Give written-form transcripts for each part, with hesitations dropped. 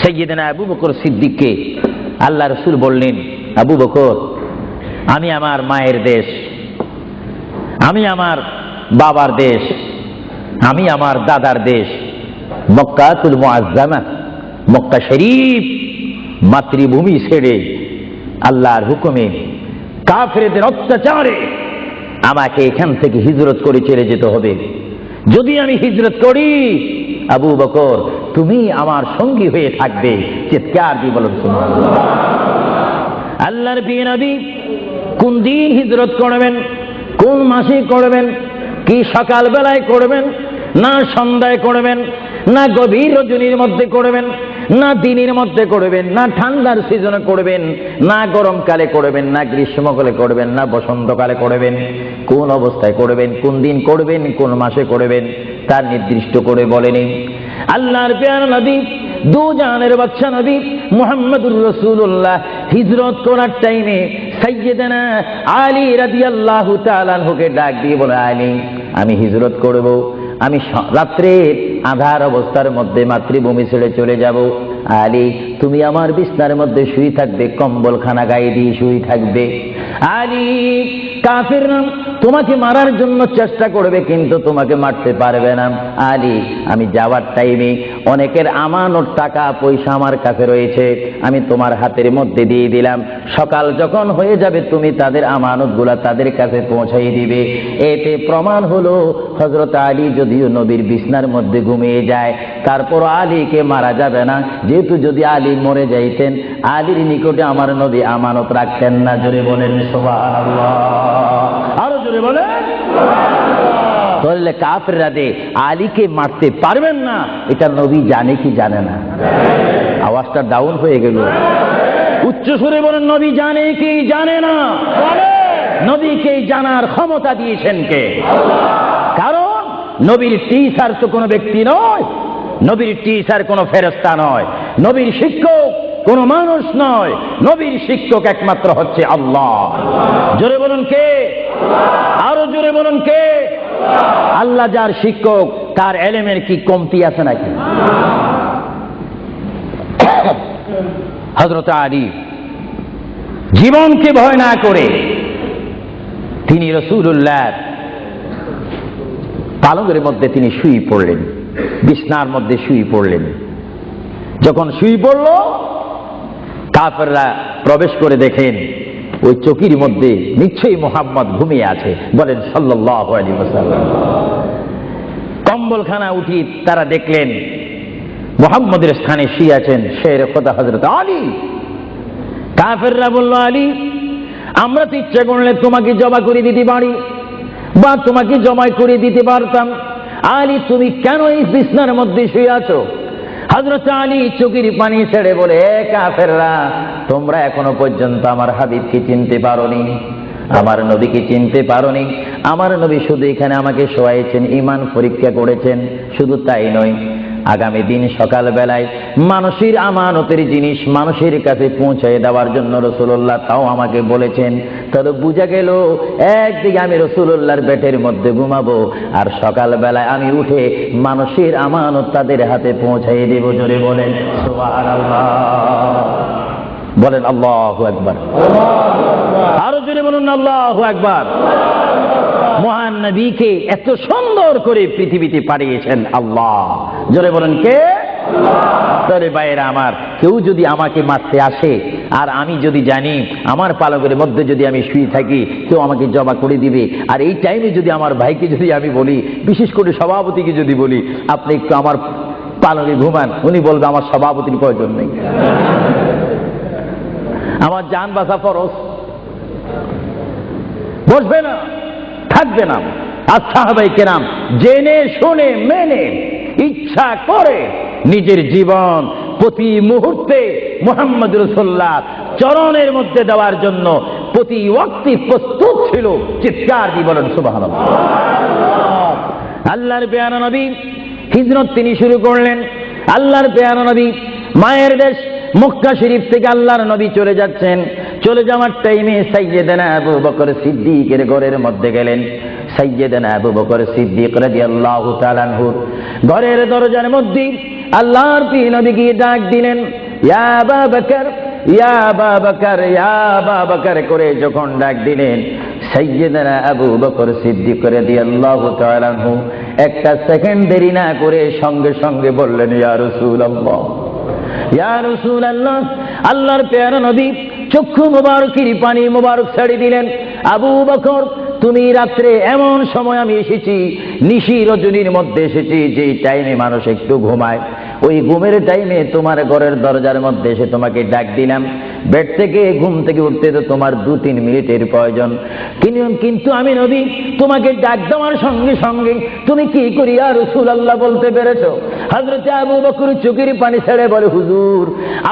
সাইয়্যিদানা আবু বকর সিদ্দিককে আল্লাহ রাসূল বললেন, আবু বকর, আমি আমার মায়ের দেশ, আমি আমার বাবার দেশ, আমি আমার দাদার দেশ মক্কাতুল মুআজ্জামা, মক্কা শরীফ মাতৃভূমি ছেড়ে আল্লাহর হুকুমে কাফেরদের অত্যাচারে আমাকে এখান থেকে হিজরত করে চলে যেতে হবে। যদি আমি হিজরত করি, আবু বকর, তুমি আমার সঙ্গী হয়ে থাকবে। চিৎকার দিয়ে বলুন সুবহানাল্লাহ। আল্লাহর প্রিয় নবী কোন দিন হিজরত করবেন, কোন মাসে করবেন, কি সকাল বেলায় করবেন, না সন্ধ্যায় করবেন, না গভীর রজনীর মধ্যে করবেন, না দিনের মধ্যে করবেন, না ঠান্ডার সিজনে করবেন, না গরমকালে করবেন, না গ্রীষ্মকালে করবেন, না বসন্তকালে করবেন, কোন অবস্থায় করবেন, কোন দিন করবেন, কোন মাসে করবেন, তার নির্দিষ্ট করে বলেনি। আল্লাহর প্রিয় নবী, দু জাহানের বাদশা নবী মুহাম্মদুর রাসূলুল্লাহ হিজরত করার টাইমে সাইয়্যিদানা আলী রাদিয়াল্লাহু তাআলা আনহুকে ডাক দিয়ে বলে, আলী, আমি হিজরত করব, আমি রাত্রে আঁধার অবস্থার মধ্যে মাতৃভূমি ছেড়ে চলে যাব। আলী, তুমি আমার বিছনার মধ্যে শুয়ে থাকবে, কম্বলখানা গায়ে দিয়ে শুয়ে থাকবে। আলী, কাফিররা তোমাকে মারার জন্য চেষ্টা করবে, কিন্তু তোমাকে মারতে পারবে না। আলী, আমি যাওয়ার টাইমে অনেকের আমানত টাকা পয়সা আমার কাছে রয়েছে, আমি তোমার হাতের মধ্যে দিয়ে দিলাম। সকাল যখন হয়ে যাবে, তুমি তাদের আমানতগুলা তাদের কাছে পৌঁছাই দিবে। এতে প্রমাণ হলো হযরত আলী যদিও নবীর বিছনার মধ্যে ঘুমিয়ে যায়, তারপর আলীকে মারা যাবে না, যেহেতু যদি আলী মরে যাইতেন, আলীর নিকটে আমার নবী আমানত রাখতেন না। জোরে বলেন সুবহানাল্লাহ, আরো জোরে বলেন সুবহানাল্লাহ। তাহলে কাফেররা যে আলীকে মারতে পারবেন না, এটা নবী জানে কি জানে না? আওয়াজটা ডাউন হয়ে গেল, উচ্চ সুরে বলেন, নবী জানে কি জানে না? নবীকে জানার ক্ষমতা দিয়েছেন কে? কারণ নবীর টিচার তো কোনো ব্যক্তি নয়, নবীর টিচার কোনো ফেরেশতা নয়, নবীর শিক্ষক কোনো মানুষ নয়, নবীর শিক্ষক একমাত্র হচ্ছে আল্লাহ। জোরে বলুন কে? আরো জোরে বলুন কে? আল্লাহ যার শিক্ষক, তার এলেমের কি কমতি আছে নাকি? হযরত আলী জীবনকে ভয় না করে তিনি রাসূলুল্লাহ পালঙ্কের মধ্যে তিনি শুয়ে পড়লেন, বিছনার মধ্যে শুয়ে পড়লেন। যখন শুয়ে পড়ল, কাফেররা প্রবেশ করে দেখেন ওই চৌকির মধ্যে নিশ্চয়ই মুহাম্মদ ঘুমিয়ে আছে। বলেন সাল্লাল্লাহু আলাইহি ওয়াসাল্লাম। কম্বলখানা উঠি তারা দেখলেন মুহাম্মদের স্থানে শুয়ে আছেন শের খোদা হযরত আলী। কাফেররা বলল, আলী, আমরা তো ইচ্ছা করলে তোমাকে জমা করে দিতে পারি বা তোমাকে জমাই করে দিতে পারতাম। আলী, তুমি কেন এই বিছনার মধ্যে শুয়ে আছো? হযরত আলী চোখের পানি ছেড়ে বলে, এ কাফেররা, তোমরা এখনো পর্যন্ত আমার হাবিবকে চিনতে পারোনি, আমার নবীকে চিনতে পারোনি। আমার নবী শুধু এখানে আমাকে শোয়াইছেন, ঈমান পরীক্ষা করেছেন। শুধু তাই নয়, আগামী দিন সকাল বেলায় মানুষের আমানতের জিনিস মানুষের কাছে পৌঁছে দেওয়ার জন্য রাসূলুল্লাহ তাও আমাকে বলেছেন। তবে বুঝা গেল একদিকে আমি রাসূলুল্লাহর পেটের মধ্যে ঘুমাবো, আর সকাল বেলায় আমি উঠে মানুষের আমানত তাদের হাতে পৌঁছাই দেব। জোরে বলেন সুবহানাল্লাহ, বলেন আল্লাহু আকবার, আরো জোরে বলুন আল্লাহু আকবার। মহান নবীকে এত সুন্দর করে পৃথিবীতে পাঠিয়েছেন আল্লাহ। জোরে বলেন কে? আল্লাহ। ভাইয়েরা আমার, কেউ যদি আমাকে মারতে আসে আর আমি যদি জানি আমার পালকের মধ্যে যদি আমি শুয়ে থাকি, কেউ আমাকে জমা করে দিবে, আর এই টাইমে যদি আমার ভাইকে যদি আমি বলি, বিশেষ করে সভাপতিকে যদি বলি, আপনি একটু আমার পালকে ঘুমান, উনি বলবে আমার সভাপতির প্রয়োজন নেই, আমার জান বাঁচা ফরজ, বসবে না, থাকবে না। আর সাহাবায়ে কেরাম জেনে শুনে মেনে ইচ্ছা করে নিজের জীবন প্রতি মুহূর্তে মুহাম্মদ রাসূলুল্লাহ চরণের মধ্যে দেওয়ার জন্য প্রতি ওয়াক্তে প্রস্তুত ছিল। চিৎকার দিয়ে বলেন সুবহানাল্লাহ। আল্লাহর পেয়ারা নবী হিজরত তিনি শুরু করলেন। আল্লাহর পেয়ারা নবী মায়ের দেশ মক্কা শরীফ থেকে আল্লাহর নবী চলে যাচ্ছেন। চলে যাওয়ার টাইমে সাইয়্যিদানা আবু বকর সিদ্দিকের ঘরের মধ্যে গেলেন। সাইয়্যিদানা আবু বকর সিদ্দিক রাদিয়াল্লাহু তাআলা আনহু ঘরের দরজার মধ্যে আল্লাহর প্রিয় নবীকে ডাক দিলেন, ইয়া আবু বকর, ইয়া আবু বকর, ইয়া আবু বকর করে যখন ডাক দিলেন, সাইয়্যিদানা আবু বকর সিদ্দিক রাদিয়াল্লাহু তাআলা আনহু একটা সেকেন্ড দেরি না করে সঙ্গে সঙ্গে বললেন, ইয়া রাসূলুল্লাহ, ইয়া রাসূলুল্লাহ। আল্লাহর প্যারা নবী চক্ষু মোবারকের পানি মোবারক ছেড়ে দিলেন, আবু বকর, তুমি রাত্রে এমন সময় আমি এসেছি, নিশি রজনীর মধ্যে এসেছি, যে টাইমে মানুষ একটু ঘুমায়, ওই ঘুমের টাইমে তোমার ঘরের দরজার মধ্যে এসে তোমাকে ডাক দিলাম। বেড থেকে ঘুম থেকে উঠতে তো তোমার 2-3 মিনিটের প্রয়োজন, কিন্তু আমি নবী তোমাকে ডাক দেওয়ার সঙ্গে সঙ্গে তুমি কি করি ইয়া রাসূলুল্লাহ বলতে পেরেছো? হযরত আবু বকর চোখের পানি ছেড়ে বলে, হুজুর,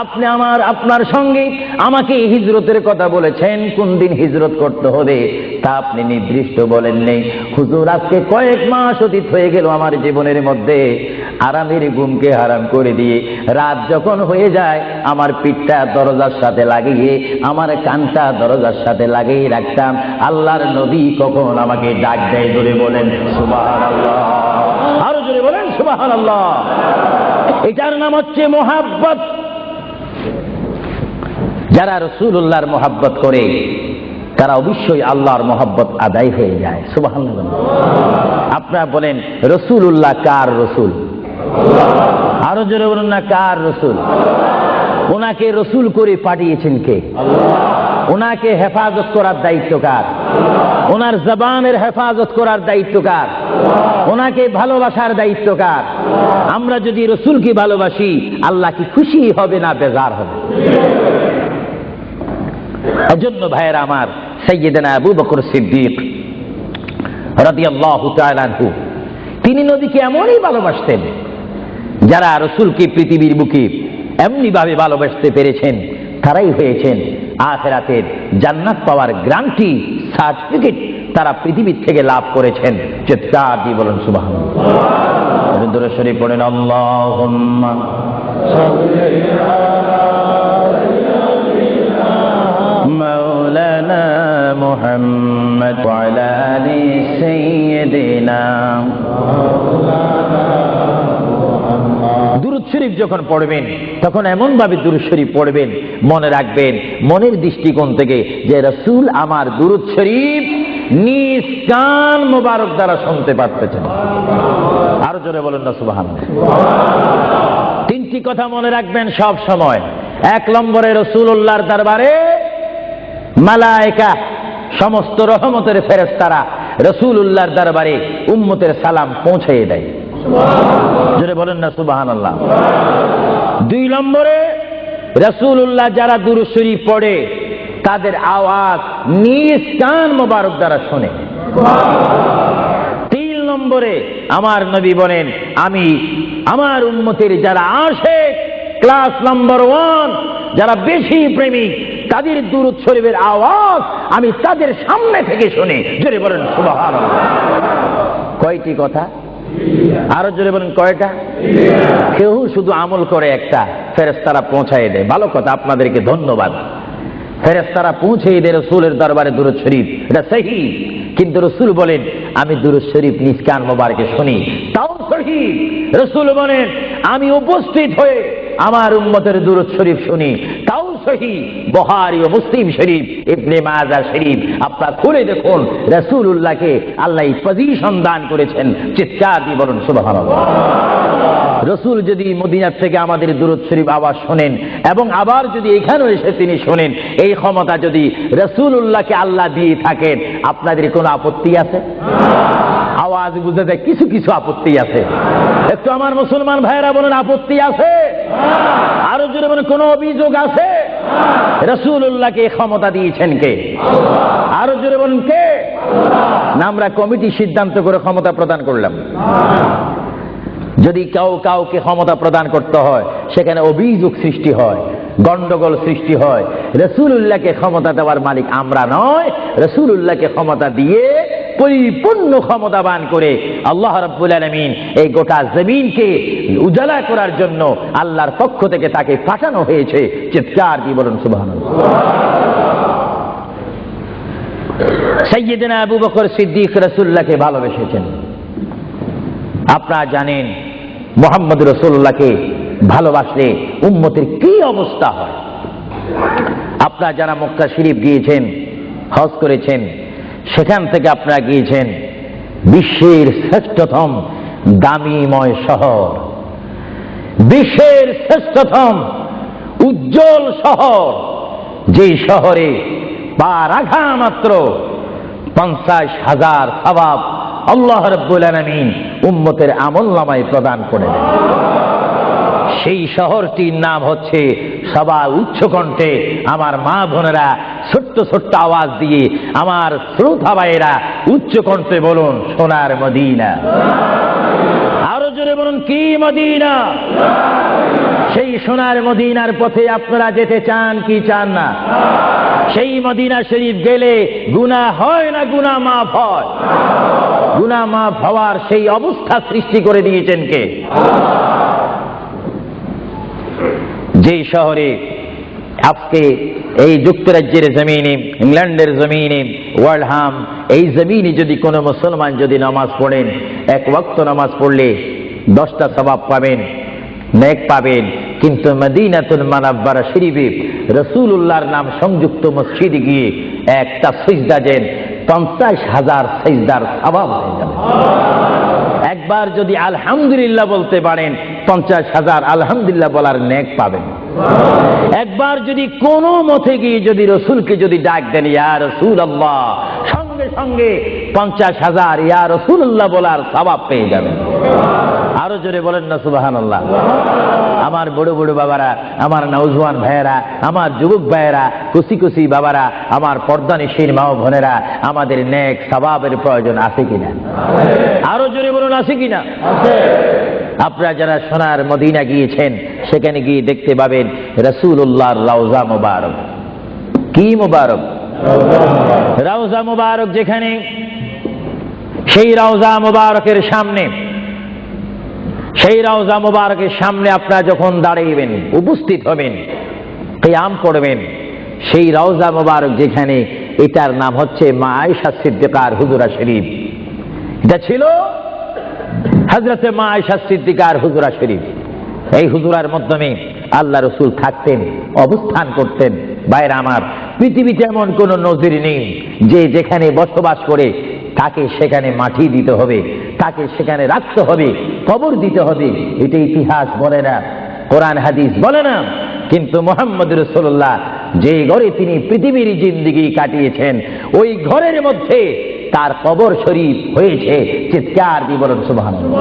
আপনি আপনার সঙ্গে আমাকে হিজরতের কথা বলেছেন, কোন দিন হিজরত করতে হবে তা আপনি নির্দিষ্ট বলেন নেই। হুজুর, আজকে কয়েক মাস অতীত হয়ে গেল আমার জীবনের মধ্যে, আরামের ঘুমকে হারাম করে দিয়ে রাত যখন হয়ে যায় আমার পিঠটা দরজার সাথে লাগিয়ে, আমার কানটা দরজার সাথে লাগিয়ে রাখতাম। আল্লাহর নবী কখন আমাকে ডাক দেয়, জোরে বলেন সুবহানাল্লাহ, আরো জোরে বলেন সুবহানাল্লাহ। এটার নাম হচ্ছে মুহাব্বত। যারা রাসূলুল্লাহর মুহাব্বত করে তারা অবশ্যই আল্লাহর মুহাব্বত আদায় হয়ে যায়। সুবহানাল্লাহ। আপনারা বলেন, রাসূলুল্লাহ কার রাসূল? আরো জোরে বলুন না, কার রাসূল? ওনাকে রাসূল করে পাঠিয়েছেন কে? ওনাকে হেফাজত করার দায়িত্ব কার? ওনার জবানের হেফাজত করার দায়িত্ব কার? ওনাকে ভালোবাসার দায়িত্ব কার? আমরা যদি রাসূলকে ভালোবাসি, আল্লাহ কি খুশি হবে না বেজার হবে? এজন্য ভাইয়েরা আমার, সাইয়্যিদানা আবু বকর সিদ্দিক রাদিয়াল্লাহু তাআলা আনহু তিনি নবীকে এমনই ভালোবাসতেন, যারা রাসূলকে পৃথিবীর বুকে এমনি ভাবে ভালোবাসতে পেরেছেন তারাই হয়েছেন আখিরাতের জান্নাত পাওয়ার গ্যারান্টি সার্টিফিকেট তারা পৃথিবীর থেকে লাভ করেছেন। চিৎকার দিয়ে বলেন সুবহানাল্লাহ। দরুদ শরীফ পড়েন, আল্লাহুম্মা সাল্লি আলা মাওলানা মুহাম্মদ ওয়া আলা আলি সাইয়্যিদিনা। দুরূদ শরীফ যখন পড়বেন তখন এমন ভাবে দুরূদ শরীফ পড়বেন, মনে রাখবেন মনের দৃষ্টিকোণ থেকে যে রাসূল আমার দুরূদ শরীফ নিজ কান মোবারক দ্বারা শুনতে পারতেছেন। আরো জোরে বলেন না সুবহানাল্লাহ। তিনটি কথা মনে রাখবেন সব সময়। 1 নম্বরে, রাসূলুল্লাহর দরবারে মালায়েকা সমস্ত রহমতের ফেরেশতারা রাসূলুল্লাহর দরবারে উম্মতের সালাম পৌঁছিয়ে দেয়। জোরে বলেন না সুবহানাল্লাহ। 2 নম্বরে, রাসূলুল্লাহ যারা দুরূদ শরীফ পড়ে তাদের আওয়াজ নিজ কান মোবারক দ্বারা শোনে। 3 নম্বরে, আমার নবী বলেন, আমি আমার উম্মতের যারা আশিক ক্লাস নাম্বার 1, যারা বেশি প্রেমিক, তাদের দুরূদ শরীফের আওয়াজ আমি তাদের সামনে থেকে শুনি। জোরে বলেন সুবহানাল্লাহ। কয়টি কথা? আরো জোরে বলেন, কয়টা? কেউ শুধু আমল করে একটা, ফেরেশতারা পৌঁছায় দেয়। ভালো কথা, আপনাদেরকে ধন্যবাদ। ফেরেশতারা পৌঁছিয়ে দেয় রাসূলের দরবারে দুরূদ শরীফ, এটা সহিহ। কিন্তু রাসূল বলেন, আমি দুরূদ শরীফ নিজ কান মোবারকে শুনি, তাও সহিহ। রাসূল বলেন, আমি উপস্থিত হয়ে আমার উম্মতের দুরূদ শরীফ শুনি, তাও সহিহ। বুখারী ও মুসলিম শরীফ, ইবনে মাজাহ শরীফ আপনারা খুলে দেখুন, রাসূলুল্লাহকে আল্লাহ পজিশন দান করেছেন। চিৎকার দিয়ে বলুন সুবহানাল্লাহ। রাসূল যদি মদিনা থেকে আমাদের দুরূদ শরীফ আওয়াজ শোনেন এবং আবার যদি এখানেও এসে তিনি শোনেন, এই ক্ষমতা যদি রাসূলুল্লাহকে আল্লাহ দিয়ে থাকেন, আপনাদের কোনো আপত্তি আছে? আওয়াজ বুঝে যায়, কিছু কিছু আপত্তি আছে। একটু আমার মুসলমান ভাইয়েরা বলেন, আপত্তি আছে? আরো জোরে বলেন, কোনো অভিযোগ আছে? রাসূলুল্লাহকে এই ক্ষমতা দিয়েছেন কে? আরো জোরে বলেন, কে? না আমরা কমিটি সিদ্ধান্ত করে ক্ষমতা প্রদান করলাম? যদি কাউকে ক্ষমতা প্রদান করতে হয়, সেখানে অভিযোগ সৃষ্টি হয়, গন্ডগোল সৃষ্টি হয়। রাসূলুল্লাহকে ক্ষমতা দেওয়ার মালিক আমরা নয়। রাসূলুল্লাহকে ক্ষমতা দিয়ে পরিপূর্ণ ক্ষমতাবান করে আল্লাহ রাব্বুল আলামিন এই গোটা জমিনকে উজালা করার জন্য আল্লাহর পক্ষ থেকে তাকে পাঠানো হয়েছে। চিৎকার দিয়ে বলুন সুবহানাল্লাহ। সাইয়্যিদনা আবু বকর সিদ্দিক রাসূলুল্লাহকে ভালোবেসেছেন। আপনারা জানেন মুহাম্মদ রাসূলুল্লাহকে ভালোবাসলে উম্মতের কি অবস্থা হয়। আপনারা যারা মক্কা শরীফ গিয়েছেন, হজ করেছেন, সেখান থেকে আপনারা গিয়েছেন বিশ্বের শ্রেষ্ঠতম দামিময় শহর, বিশ্বের শ্রেষ্ঠতম উজ্জ্বল শহর, যেই শহরে পা রাখা মাত্র 50,000 সওয়াব আল্লাহ রাব্বুল আলামিন উম্মতের আমলনামায় প্রদান করে দেন। সেই শহরটির নাম হচ্ছে, সবাই উচ্চ কণ্ঠে আমার মা বোনেরা ছোট্ট ছোট্ট আওয়াজ দিয়ে, আমার শ্রোতা ভাইয়েরা উচ্চ কণ্ঠে বলুন, সোনার মদিনা। আরো জোরে বলুন, কি মদিনা? সেই সোনার মদিনার পথে আপনারা যেতে চান কি চান না? সেই মদিনা শরীফ গেলে গুনাহ হয় না গুনাহ মাফ হয়? গুনাহ মাফ হওয়ার সেই অবস্থা সৃষ্টি করে দিয়েছেন কে? যেই শহরে আজকে এই যুক্তরাজ্যের জমিনে, ইংল্যান্ডের জমিনে, ওয়ার্ল্ডহাম এই জমিনে যদি কোনো মুসলমান যদি নামাজ পড়েন, এক ওয়াক্ত নামাজ পড়লে 10টা সওয়াব পাবেন, নেক পাবেন। কিন্তু মদিনাতুল মুনাওয়ারা শরীফে রাসূলুল্লাহর নাম সংযুক্ত মসজিদে গিয়ে একটা সিজদা দেন, 50,000 সিজদার সওয়াব হয়ে যাবে। একবার যদি আলহামদুলিল্লাহ বলতে পারেন, 50,000 আলহামদুলিল্লাহ বলার নেক পাবেন। একবার যদি কোনো মতে গিয়ে যদি রসুলকে যদি ডাক দেন, ইয়া রাসূলুল্লাহ, সঙ্গে সঙ্গে 50,000 ইয়া রাসূলুল্লাহ বলার সওয়াব পেয়ে যাবেন। আরো জোরে বলেন না সুবহানাল্লাহ। আমার বড় বড় বাবারা, আমার নওজওয়ান ভাইয়েরা, আমার যুবক ভাইয়েরা, কুচি কুচি বাবারা, আমার পর্দানিশীন মা ও বোনেরা, আমাদের নেক সওয়াবের প্রয়োজন আছে কিনা? আরো জোরে বলুন, আছে কিনা? আপনারা যারা সোনার মদিনা গিয়েছেন, সেখানে গিয়ে দেখতে পাবেন রাসূলুল্লাহর রওজা মুবারক। কি মুবারক? রওজা মুবারক। যেখানে সেই রওজা মুবারকের সামনে, সেই রওজা মুবারকের সামনে আপনারা যখন দাঁড়াইবেন, উপস্থিত হবেন, কিয়াম করবেন, সেই রওজা মুবারক যেখানে, এটার নাম হচ্ছে মা আয়েশা সিদ্দিকার হুজুরা শরীফ। এটা ছিল হযরতে মা আয়েশা সিদ্দিকার হুজুরা শরীফ। এই হুজুরার মাধ্যমে আল্লাহ রাসূল থাকতেন, অবস্থান করতেন। ভাইরা আমার, পৃথিবীতে এমন কোন নজির নেই যে যেখানে বসবাস করে তাকে সেখানে মাটি দিতে হবে, তাকে সেখানে রাখতে হবে, কবর দিতে হবে। এটা ইতিহাস বলে না, কোরআন হাদিস বলে না। কিন্তু মুহাম্মদ রাসূলুল্লাহ যে ঘরে তিনি পৃথিবীর জিন্দেগি কাটিয়েছেন, ওই ঘরের মধ্যে তার কবর শরীফ হয়েছে। চিৎকার দিয়ে বলুন সুবহানাল্লাহ।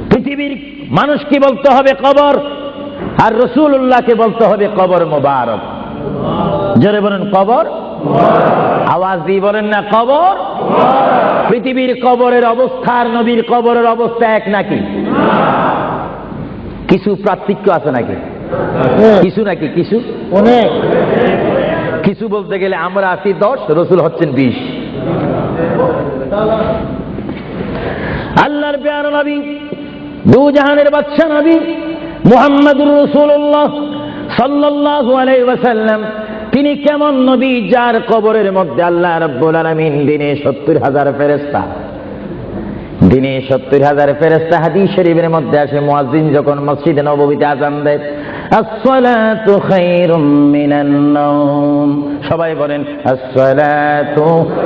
পৃথিবীর মানুষকে বলতে হবে কবর, আর রাসূলুল্লাহকে বলতে হবে কবর মুবারক। জোরে বলেন কবর। আওয়াজ দিয়ে বলেন না কবর। পৃথিবীর কবরের অবস্থা আর নবীর কবরের অবস্থা এক নাকি? কিছু পার্থক্য আছে নাকি? কিছু নাকি? কিছু অনেক। কিছু বলতে গেলে আমরা আছি 10, রাসূল হচ্ছেন 20। আল্লাহর প্যারা নবী, দু জাহানের বাদশা নবী মুহাম্মদুর রাসূলুল্লাহ সাল্লাল্লাহু আলাইহি ওয়াসাল্লাম, তিনি কেমন নবী যার কবরের মধ্যে আল্লাহ রাব্বুল আলামিন দিনে 70,000 ফেরেশতা, দিনে 70,000 ফেরেশতা। হাদিস শরীফের মধ্যে আসে, মুয়াজ্জিন যখন মসজিদে নববীতে আযান দেয়, আসসালাতু খায়রুম মিনান নাওম, সবাই বলেন আসসালাতু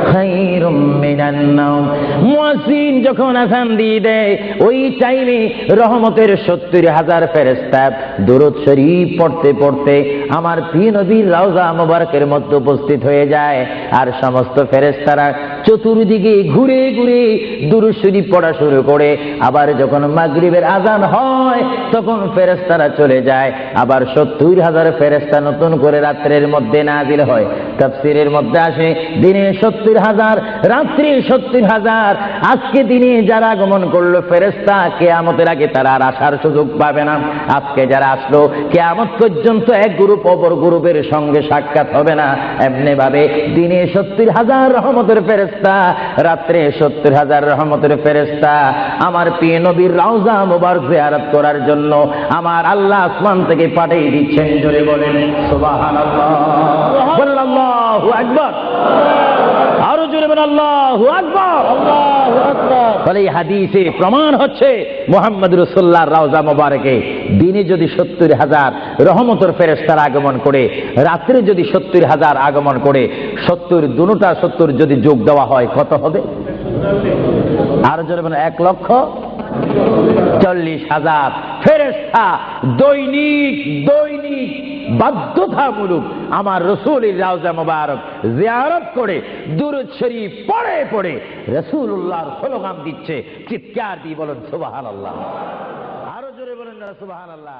খায়রুম মিনান নাওম। মুয়াজ্জিন যখন আযান দিয়ে দেয়, ওই টাইমে রহমতের 70,000 ফেরেশতা দুরূদ শরীফ পড়তে পড়তে আমার প্রিয় নবীর রওজা মুবারকের মধ্যে উপস্থিত হয়ে যায়। আর সমস্ত ফেরেশতারা চতুর্দিকে ঘুরে ঘুরে দুরূদ শরীফ পড়া শুরু করে। আবার যখন মাগরিবের আযান হয়, তখন ফেরেশতারা চলে যায়। আবার 70,000 ফেরেশতা নতুন করে রাত্রের মধ্যে নাজিল হয়। তাফসীরের মধ্যে আসে, দিনে 70,000, রাত্রে 70,000। আজকে দিনে যারা আগমন করলো ফেরেশতা, কিয়ামতের আগে তারা আর আসার সুযোগ পাবে না। আজকে যারা আসলো, কিয়ামত পর্যন্ত এক গ্রুপ অপর গ্রুপের সঙ্গে সাক্ষাৎ হবে না। এমনি ভাবে দিনে 70,000 রহমতের ফেরেশতা, রাত্রে 70,000 রহমতের ফেরেশতা আমার প্রিয় নবীর রওজা মুবারক জিয়ারত করার জন্য আমার আল্লাহ আসমান থেকে পাঠিয়ে দিচ্ছেন। জোরে বলেন সুবহানাল্লাহ। আল্লাহু আকবার, আরো জোরে বলেন আল্লাহু আকবার। ফলে এই হাদিসে প্রমাণ হচ্ছে মুহাম্মদ রাসূলুল্লাহর রওজা মোবারকে দিনে যদি 70,000 রহমতের ফেরেশতার আগমন করে, রাত্রে যদি 70,000 আগমন করে, 70 দুটোটা 70 যদি যোগ দেওয়া হয় কত হবে? আরো জোরে বলেন 1,40,000 ফেরেশতা দৈনিক দৈনিক বাধ্যতামূলক আমার রাসূলের রওজা মোবারক জিয়ারত করে দুরূদ শরীফ পড়ে পড়ে রাসূলুল্লাহর স্লোগান দিচ্ছে, চিৎকার দিয়ে বলেন সুবহানাল্লাহ। আরো জোরে বলেন সুবহানাল্লাহ।